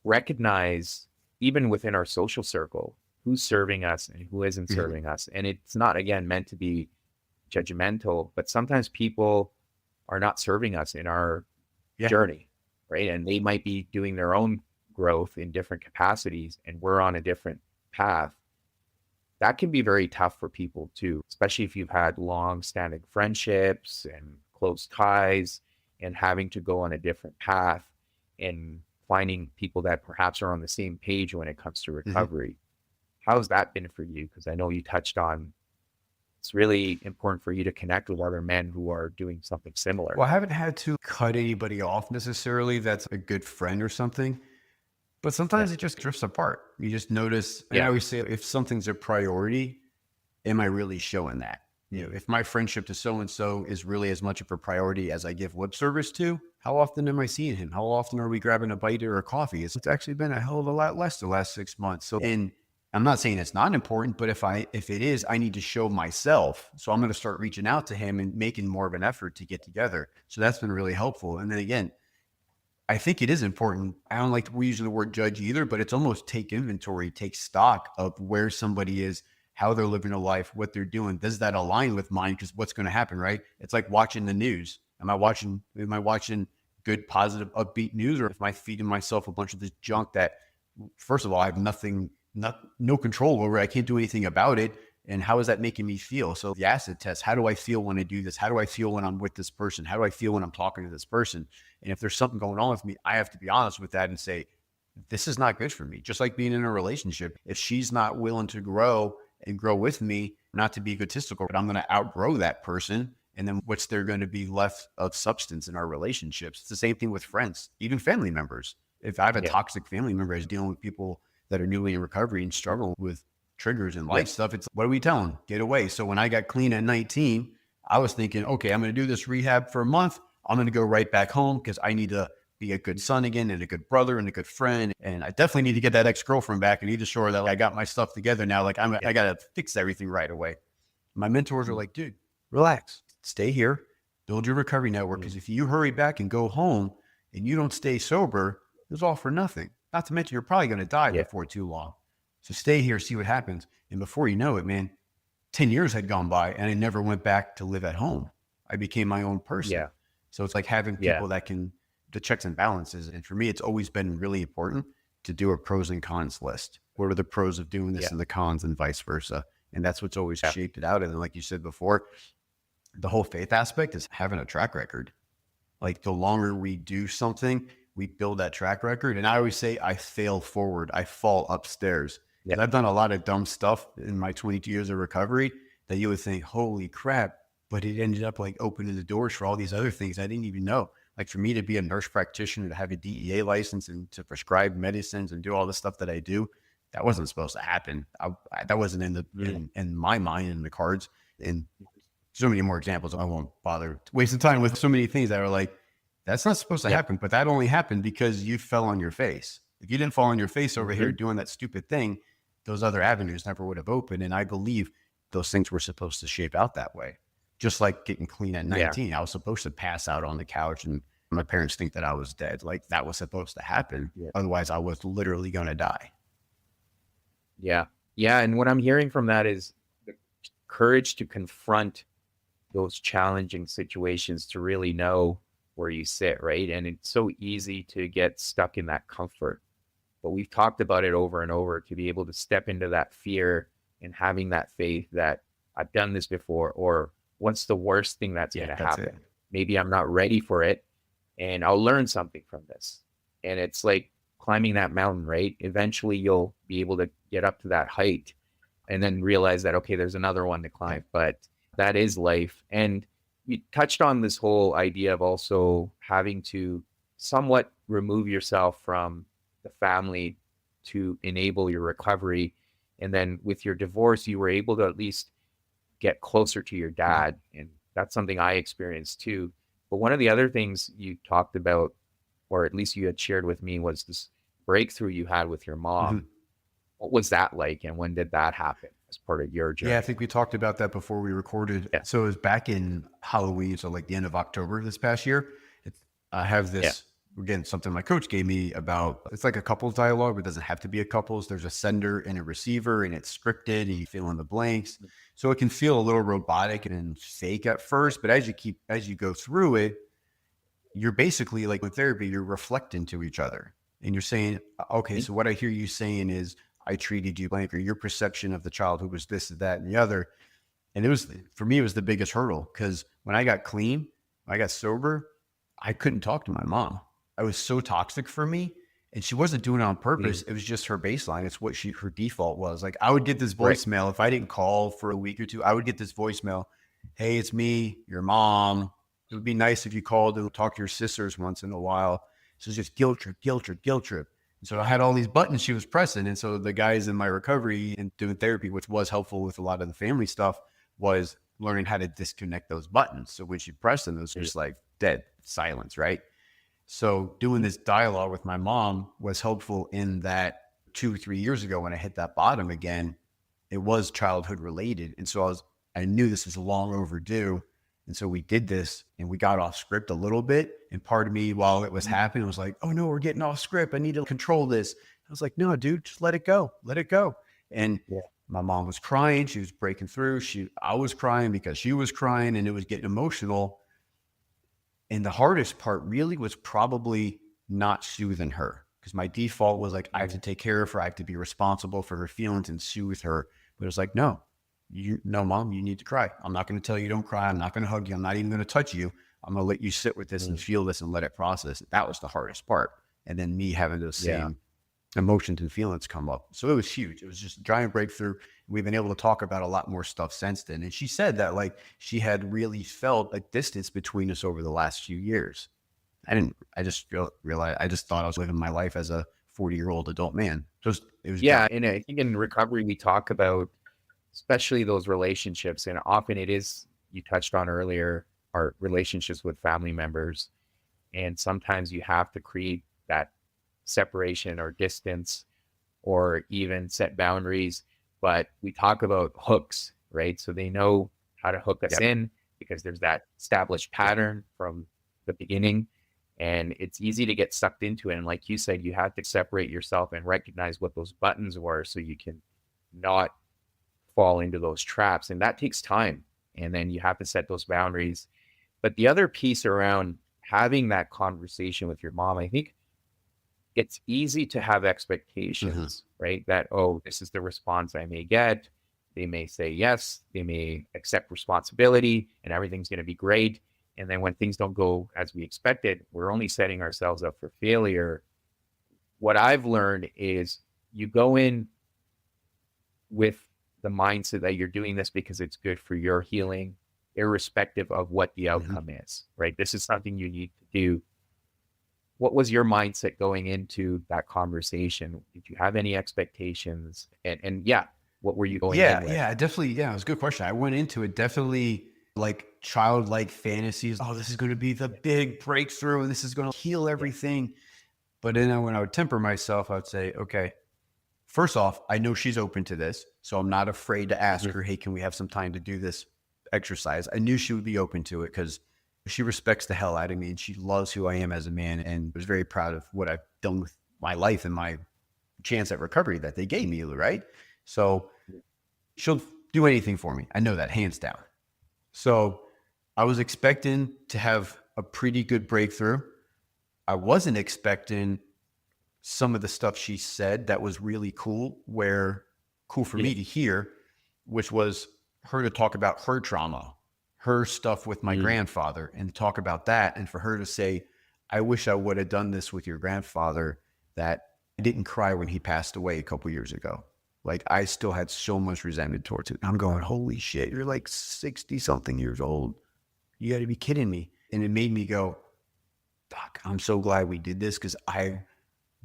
Speaker 4: recognize, even within our social circle, who's serving us and who isn't serving us. And it's not, again, meant to be judgmental, but sometimes people are not serving us in our journey, right? And they might be doing their own growth in different capacities, and we're on a different path. That can be very tough for people too, especially if you've had long-standing friendships and close ties, and having to go on a different path and finding people that perhaps are on the same page when it comes to recovery. How's that been for you? Because I know you touched on it's really important for you to connect with other men who are doing something similar.
Speaker 3: Well, I haven't had to cut anybody off necessarily that's a good friend or something, but sometimes it just drifts apart. You just notice, and I always say, if something's a priority, am I really showing that? If my friendship to so-and-so is really as much of a priority as I give lip service to, how often am I seeing him? How often are we grabbing a bite or a coffee? It's actually been a hell of a lot less the last 6 months. So, and I'm not saying it's not important, but if it is, I need to show myself. So I'm going to start reaching out to him and making more of an effort to get together. So that's been really helpful. And then again, I think it is important. I don't like to use the word judge either, but it's almost take inventory, take stock of where somebody is, how they're living their life, what they're doing. Does that align with mine? Because what's going to happen, right? It's like watching the news. Am I watching good, positive, upbeat news, or am I feeding myself a bunch of this junk that, first of all, I have no control over? I can't do anything about it. And how is that making me feel? So the acid test, how do I feel when I do this? How do I feel when I'm with this person? How do I feel when I'm talking to this person? And if there's something going on with me, I have to be honest with that and say, this is not good for me. Just like being in a relationship, if she's not willing to grow and grow with me, not to be egotistical, but I'm going to outgrow that person. And then what's there going to be left of substance in our relationships? It's the same thing with friends, even family members. If I have a toxic family member who's dealing with people that are newly in recovery and struggle with triggers and life stuff, it's what do we tell them? Get away. So when I got clean at 19, I was thinking, okay, I'm going to do this rehab for a month. I'm going to go right back home because I need to be a good son again and a good brother and a good friend. And I definitely need to get that ex-girlfriend back and need to show her that I got my stuff together now. Like I got to fix everything right away. My mentors are like, dude, relax, stay here, build your recovery network. Because if you hurry back and go home and you don't stay sober, it's all for nothing. Not to mention, you're probably going to die before too long. So stay here, see what happens. And before you know it, man, 10 years had gone by and I never went back to live at home. I became my own person. Yeah. So it's like having people that can, the checks and balances. And for me, it's always been really important to do a pros and cons list what are the pros of doing this and the cons and vice versa. And that's what's always shaped it out. And then, like you said before, the whole faith aspect is having a track record. Like the longer we do something, we build that track record. And I always say I fail forward, I fall upstairs. And I've done a lot of dumb stuff in my 22 years of recovery that you would think, holy crap, but it ended up like opening the doors for all these other things I didn't even know. Like for me to be a nurse practitioner, to have a DEA license and to prescribe medicines and do all the stuff that I do, that wasn't supposed to happen. That wasn't in my mind, in the cards. And so many more examples. I won't bother wasting time with so many things that are like, that's not supposed to happen, but that only happened because you fell on your face. If you didn't fall on your face over here doing that stupid thing, those other avenues never would have opened. And I believe those things were supposed to shape out that way. Just like getting clean at 19, I was supposed to pass out on the couch and my parents think that I was dead. Like that was supposed to happen. Otherwise I was literally going to die.
Speaker 4: Yeah. And what I'm hearing from that is the courage to confront those challenging situations, to really know where you sit, right? And it's so easy to get stuck in that comfort. But we've talked about it over and over, to be able to step into that fear and having that faith that I've done this before, or what's the worst thing that's going to happen? Maybe I'm not ready for it and I'll learn something from this. And it's like climbing that mountain, right? Eventually you'll be able to get up to that height and then realize that, okay, there's another one to climb, but that is life. And you touched on this whole idea of also having to somewhat remove yourself from the family to enable your recovery. And then with your divorce, you were able to at least get closer to your dad. And that's something I experienced too. But one of the other things you talked about, or at least you had shared with me, was this breakthrough you had with your mom. What was that like? And when did that happen as part of your journey?
Speaker 3: Yeah, I think we talked about that before we recorded. So it was back in Halloween. So like the end of October this past year. I have this, again, something my coach gave me about, it's like a couples dialogue, but it doesn't have to be a couples. There's a sender and a receiver and it's scripted and you fill in the blanks. So it can feel a little robotic and fake at first, but as you go through it, you're basically like with therapy, you're reflecting to each other and you're saying, okay, so what I hear you saying is I treated you blank, or your perception of the child who was this, that, and the other. And it was, for me, it was the biggest hurdle because when I got clean, when I got sober, I couldn't talk to my mom. I was so toxic for me, and she wasn't doing it on purpose. It was just her baseline. It's what her default was. Like I would get this voicemail. If I didn't call for a week or two, I would get this voicemail. Hey, it's me, your mom. It would be nice if you called and talk to your sisters once in a while. So it's just guilt trip. And so I had all these buttons she was pressing. And so the guys in my recovery and doing therapy, which was helpful with a lot of the family stuff, was learning how to disconnect those buttons. So when she pressed them, it was just like dead silence, right? So doing this dialogue with my mom was helpful in that 2 or 3 years ago when I hit that bottom again, it was childhood related. And so I knew this was long overdue. And so we did this and we got off script a little bit. And part of me, while it was happening, was like, oh no, we're getting off script. I need to control this. I was like, no, dude, just let it go. Let it go. And my mom was crying. She was breaking through. I was crying because she was crying and it was getting emotional. And the hardest part really was probably not soothing her, because my default was like, I have to take care of her. I have to be responsible for her feelings and soothe her. But it was like, no, mom, you need to cry. I'm not going to tell you don't cry. I'm not going to hug you. I'm not even going to touch you. I'm going to let you sit with this and feel this and let it process. That was the hardest part. And then me having those same emotions and feelings come up. So it was huge. It was just a giant breakthrough. We've been able to talk about a lot more stuff since then. And she said that like she had really felt a distance between us over the last few years. I just realized, I just thought I was living my life as a 40-year-old adult man. It was
Speaker 4: and I think in recovery, we talk about especially those relationships. And often it is, you touched on earlier, our relationships with family members. And sometimes you have to create that separation or distance or even set boundaries. But we talk about hooks, right? So they know how to hook us in because there's that established pattern from the beginning. And it's easy to get sucked into it. And like you said, you have to separate yourself and recognize what those buttons were so you can not fall into those traps. And that takes time. And then you have to set those boundaries. But the other piece around having that conversation with your mom, I think it's easy to have expectations, right? That, oh, this is the response I may get. They may say yes, they may accept responsibility, and everything's going to be great. And then when things don't go as we expected, we're only setting ourselves up for failure. What I've learned is you go in with the mindset that you're doing this because it's good for your healing, irrespective of what the outcome is, right? This is something you need to do. What was your mindset going into that conversation? Did you have any expectations? And yeah, what were you going in with?
Speaker 3: Yeah, definitely. Yeah, it was a good question. I went into it definitely like childlike fantasies. Oh, this is going to be the big breakthrough and this is going to heal everything. But then when I would temper myself, I would say, okay, first off, I know she's open to this. So I'm not afraid to ask her, hey, can we have some time to do this exercise? I knew she would be open to it because she respects the hell out of me and she loves who I am as a man and was very proud of what I've done with my life and my chance at recovery that they gave me, right? So she'll do anything for me. I know that, hands down. So I was expecting to have a pretty good breakthrough. I wasn't expecting some of the stuff she said that was really cool for me to hear, which was her to talk about her trauma, her stuff with my grandfather and talk about that. And for her to say, I wish I would have done this with your grandfather, that I didn't cry when he passed away a couple years ago. Like I still had so much resentment towards it. I'm going, holy shit, you're like 60 something years old. You got to be kidding me. And it made me go, fuck, I'm so glad we did this because I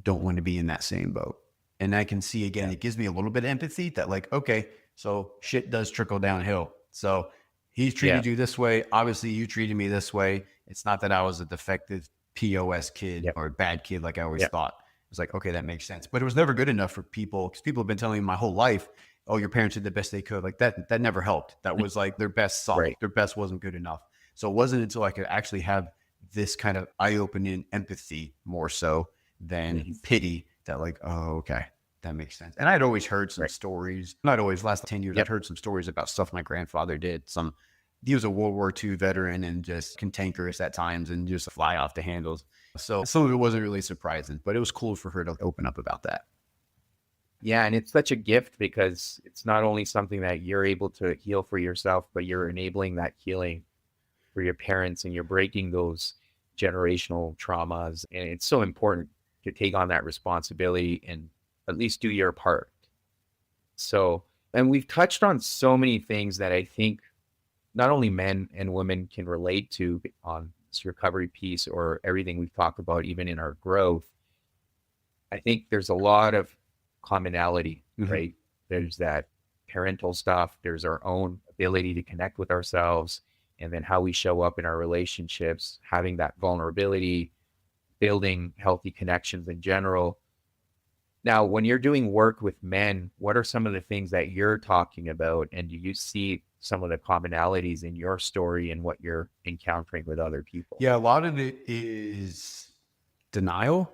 Speaker 3: don't want to be in that same boat. And I can see again, it gives me a little bit of empathy that like, okay, so shit does trickle downhill. So he's treated you this way. Obviously you treated me this way. It's not that I was a defective POS kid or a bad kid like I always thought. It was like, okay, that makes sense. But it was never good enough for people because people have been telling me my whole life, oh, your parents did the best they could. Like that never helped. That was like their best song. Right. Their best wasn't good enough. So it wasn't until I could actually have this kind of eye-opening empathy more so than pity that like, oh, okay, that makes sense. And I'd always heard some stories, not always, last 10 years, I'd heard some stories about stuff my grandfather did. He was a World War II veteran and just cantankerous at times and just fly off the handles. So some of it wasn't really surprising, but it was cool for her to open up about that.
Speaker 4: Yeah. And it's such a gift because it's not only something that you're able to heal for yourself, but you're enabling that healing for your parents and you're breaking those generational traumas. And it's so important to take on that responsibility and at least do your part. So, and we've touched on so many things that I think not only men and women can relate to on this recovery piece or everything we've talked about, even in our growth. I think there's a lot of commonality, right? There's that parental stuff. There's our own ability to connect with ourselves and then how we show up in our relationships, having that vulnerability, building healthy connections in general. Now, when you're doing work with men, what are some of the things that you're talking about? And do you see some of the commonalities in your story and what you're encountering with other people?
Speaker 3: Yeah, a lot of it is denial,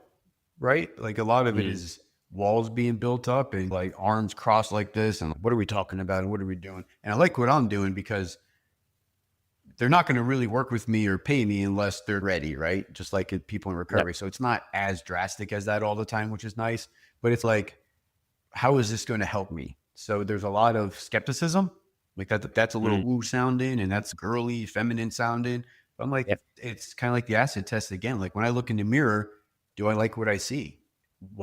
Speaker 3: right? Like a lot of it is walls being built up and like arms crossed like this. And what are we talking about? And what are we doing? And I like what I'm doing because they're not going to really work with me or pay me unless they're ready, right? Just like people in recovery. So it's not as drastic as that all the time, which is nice. But it's like, how is this going to help me? So there's a lot of skepticism. Like that's a little woo sounding and that's girly, feminine sounding. But I'm like, it's kind of like the acid test again. Like when I look in the mirror, do I like what I see?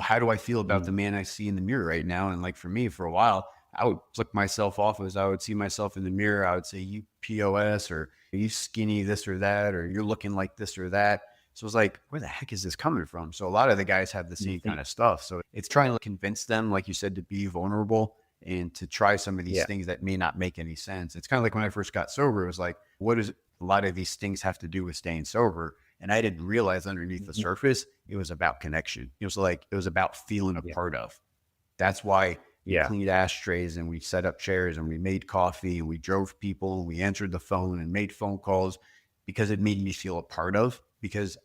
Speaker 3: How do I feel about the man I see in the mirror right now? And like for me, for a while, I would flick myself off as I would see myself in the mirror. I would say, you POS, or you skinny this or that, or you're looking like this or that. So it's like, where the heck is this coming from? So a lot of the guys have the same kind of stuff. So it's trying to convince them, like you said, to be vulnerable and to try some of these things that may not make any sense. It's kind of like when I first got sober, it was like, what does a lot of these things have to do with staying sober? And I didn't realize underneath the surface, it was about connection. It was like, it was about feeling a part of. That's why we cleaned ashtrays and we set up chairs and we made coffee and we drove people and we answered the phone and made phone calls because it made me feel a part of, because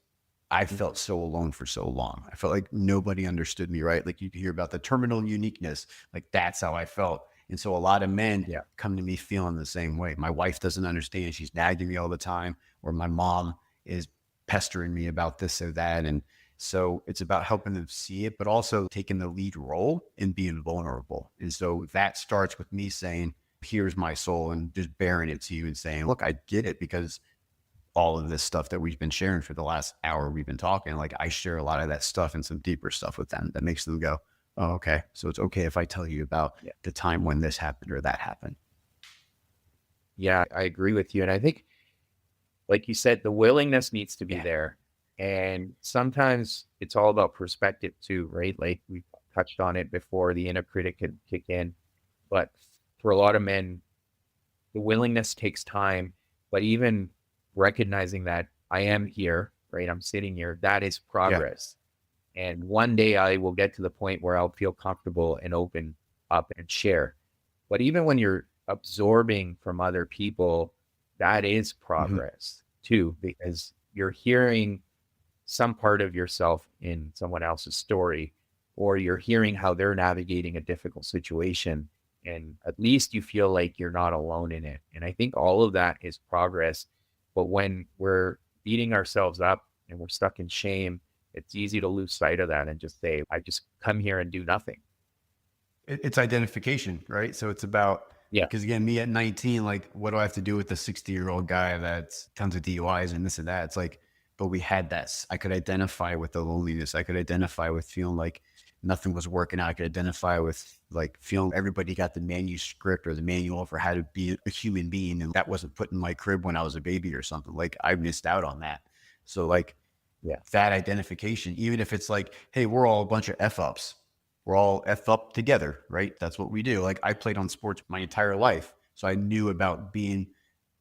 Speaker 3: I felt so alone for so long. I felt like nobody understood me, right? Like you hear about the terminal uniqueness, like that's how I felt. And so a lot of men come to me feeling the same way. My wife doesn't understand. She's nagging me all the time, or my mom is pestering me about this or that. And So it's about helping them see it, but also taking the lead role and being vulnerable. And so that starts with me saying, here's my soul, and just bearing it to you and saying, look, I get it, because all of this stuff that we've been sharing for the last hour we've been talking, like I share a lot of that stuff and some deeper stuff with them that makes them go, oh, okay. So it's okay if I tell you about the time when this happened or that happened.
Speaker 4: Yeah, I agree with you. And I think, like you said, the willingness needs to be there. And sometimes it's all about perspective too, right? Like we touched on it before, the inner critic could kick in. But for a lot of men, the willingness takes time. But even recognizing that I am here, right? I'm sitting here, that is progress. And one day I will get to the point where I'll feel comfortable and open up and share. But even when you're absorbing from other people, that is progress too, because you're hearing some part of yourself in someone else's story, or you're hearing how they're navigating a difficult situation. And at least you feel like you're not alone in it. And I think all of that is progress. But when we're beating ourselves up and we're stuck in shame, it's easy to lose sight of that and just say, I just come here and do nothing.
Speaker 3: It's identification, right? So it's about,
Speaker 4: Yeah.
Speaker 3: because again, me at 19, like, what do I have to do with the 60-year-old guy that's tons of DUIs and this and that? It's like, but we had that. I could identify with the loneliness. I could identify with feeling like nothing was working out. I could identify with like feeling everybody got the manuscript or the manual for how to be a human being, and that wasn't put in my crib when I was a baby or something. Like I missed out on that. So like, that identification, even if it's like, hey, we're all a bunch of F-ups. We're all F up together, right? That's what we do. Like I played on sports my entire life. So I knew about being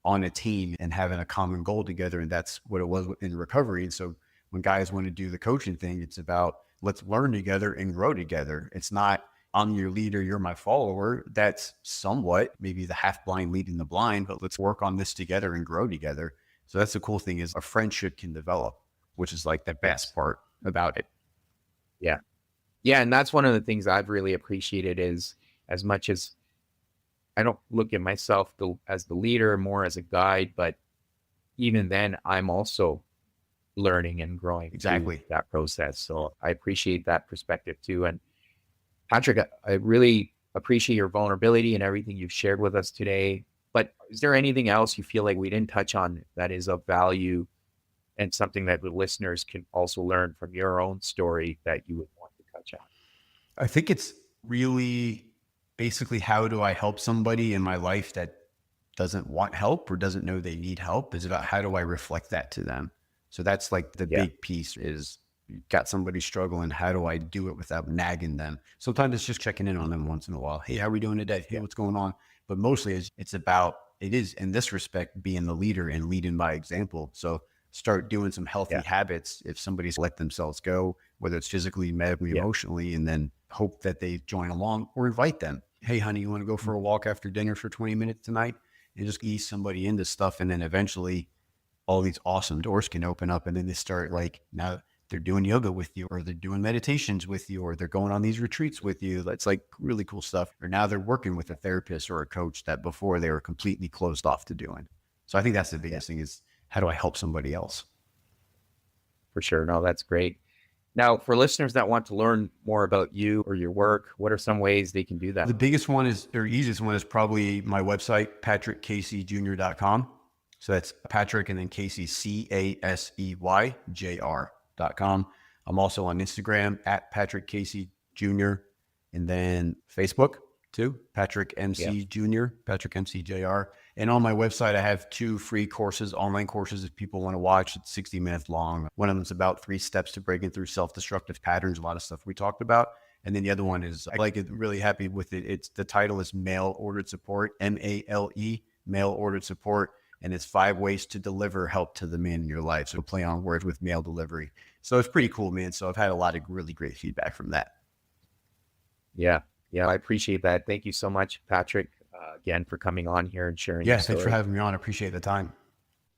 Speaker 3: on a team and having a common goal together. And that's what it was in recovery. And so when guys want to do the coaching thing, it's about let's learn together and grow together. It's not I'm your leader, you're my follower. That's somewhat maybe the half blind leading the blind, but let's work on this together and grow together. So that's the cool thing, is a friendship can develop, which is like the best part about it.
Speaker 4: Yeah. Yeah. And that's one of the things I've really appreciated, is as much as I don't look at myself as the leader, more as a guide, but even then I'm also learning and growing through that process. So I appreciate that perspective too. And Patrick, I really appreciate your vulnerability and everything you've shared with us today. But is there anything else you feel like we didn't touch on that is of value and something that the listeners can also learn from your own story that you would want to touch on?
Speaker 3: I think it's really basically, how do I help somebody in my life that doesn't want help or doesn't know they need help? Is about how do I reflect that to them? So that's like the big piece, is you got somebody struggling. How do I do it without nagging them? Sometimes it's just checking in on them once in a while. Hey, how are we doing today? Hey, what's going on? But mostly it's about, it is in this respect, being the leader and leading by example. So start doing some healthy habits. If somebody's let themselves go, whether it's physically, medically, emotionally, and then hope that they join along, or invite them. Hey, honey, you want to go for a walk after dinner for 20 minutes tonight? And just ease somebody into stuff. And then eventually all these awesome doors can open up. And then they start, like, now they're doing yoga with you, or they're doing meditations with you, or they're going on these retreats with you. That's like really cool stuff. Or now they're working with a therapist or a coach that before they were completely closed off to doing. So I think that's the biggest thing, is how do I help somebody else?
Speaker 4: For sure. No, that's great. Now, for listeners that want to learn more about you or your work, what are some ways they can do that?
Speaker 3: The biggest one is, or easiest one, is probably my website, patrickcaseyjr.com. So that's Patrick and then Casey, CASEYJR.com. I'm also on Instagram at Patrick Casey Jr. And then Facebook too, Patrick MC Jr., Patrick MC JR. And on my website, I have 2 free courses, online courses, if people want to watch. It's 60 minutes long. One of them is about 3 steps to breaking through self-destructive patterns, a lot of stuff we talked about. And then the other one is, I like it, really happy with it. It's, the title is Mail Ordered Support, MALE, Mail Ordered Support. And it's 5 ways to deliver help to the man in your life. So play on words with mail delivery. So it's pretty cool, man. So I've had a lot of really great feedback from that.
Speaker 4: Yeah. Yeah. I appreciate that. Thank you so much, Patrick, again, for coming on here and sharing.
Speaker 3: Yeah. Thanks for having me on. I appreciate the time.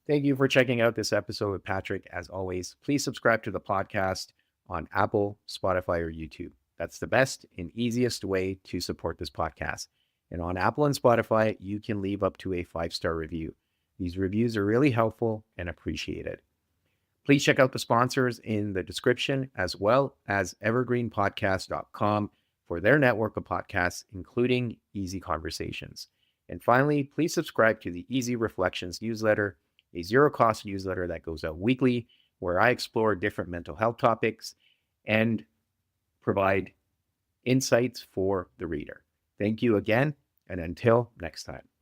Speaker 4: Thank you for checking out this episode with Patrick. As always, please subscribe to the podcast on Apple, Spotify, or YouTube. That's the best and easiest way to support this podcast. And on Apple and Spotify, you can leave up to a 5-star review. These reviews are really helpful and appreciated. Please check out the sponsors in the description, as well as evergreenpodcast.com for their network of podcasts, including Easy Conversations. And finally, please subscribe to the Easy Reflections newsletter, a zero-cost newsletter that goes out weekly, where I explore different mental health topics and provide insights for the reader. Thank you again, and until next time.